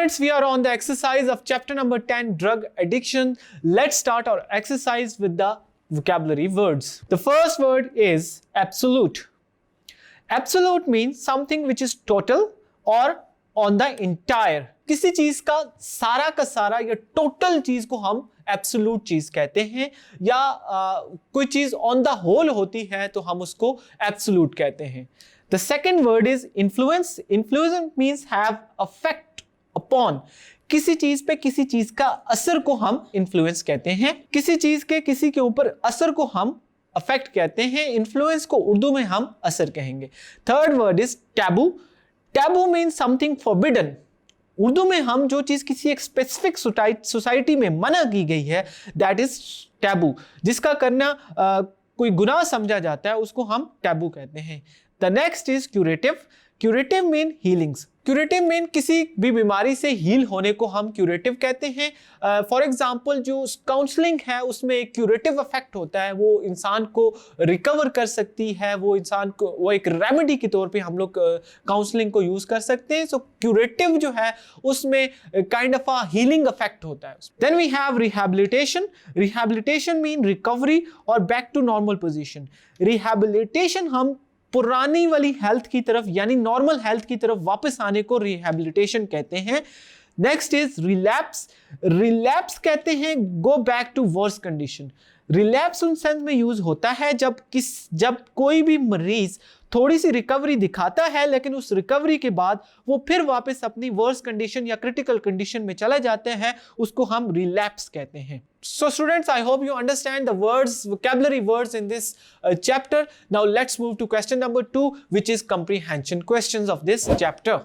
Students, we are on the exercise of chapter number 10, drug addiction. Let's start our exercise with the vocabulary words. The first word is absolute. Absolute means something which is total or on the entire. किसी चीज का सारा या total चीज को हम absolute चीज कहते हैं, या कोई चीज ऑन द होल होती है तो हम उसको एब्सोल्यूट कहते हैं. The second word is influence. Influence means have effect upon. किसी चीज पे किसी चीज का असर को हम influence कहते हैं. किसी चीज के किसी के ऊपर असर को हम effect कहते हैं. Influence को उर्दू में हम असर कहेंगे. Third word is taboo. Taboo means something forbidden. Urdu में हम जो चीज किसी एक स्पेसिफिक सोसाइटी में मना की गई है, दैट इज टैबू. जिसका करना कोई गुनाह समझा जाता है, उसको हम टैबू कहते हैं. The next is curative. Curative mean healings. Curative mean किसी भी बीमारी से हील होने को हम क्यूरेटिव कहते हैं. फॉर एग्जाम्पल जो काउंसलिंग है उसमें एक क्यूरेटिव इफेक्ट होता है, वो इंसान को रिकवर कर सकती है, वो इंसान को वो एक रेमेडी के तौर पे हम लोग काउंसलिंग को यूज कर सकते हैं. सो क्यूरेटिव जो है उसमें kind of a healing effect होता है. Then we have rehabilitation. Rehabilitation mean recovery और back to normal position. Rehabilitation हम पुरानी वाली हेल्थ की तरफ यानी नॉर्मल हेल्थ की तरफ वापस आने को रिहैबिलिटेशन कहते हैं. Next is relapse. रिलैप्स कहते हैं go back to worse condition. Relapse उन सेंस में यूज होता है जब कोई भी मरीज थोड़ी सी रिकवरी दिखाता है, लेकिन उस रिकवरी के बाद वो फिर वापस अपनी वर्स कंडीशन या क्रिटिकल कंडीशन में चला जाते हैं, उसको हम रिलैप्स कहते हैं. So students, I hope you understand the words, vocabulary words in this chapter. Now let's move to question number 2, which is comprehension questions of this chapter.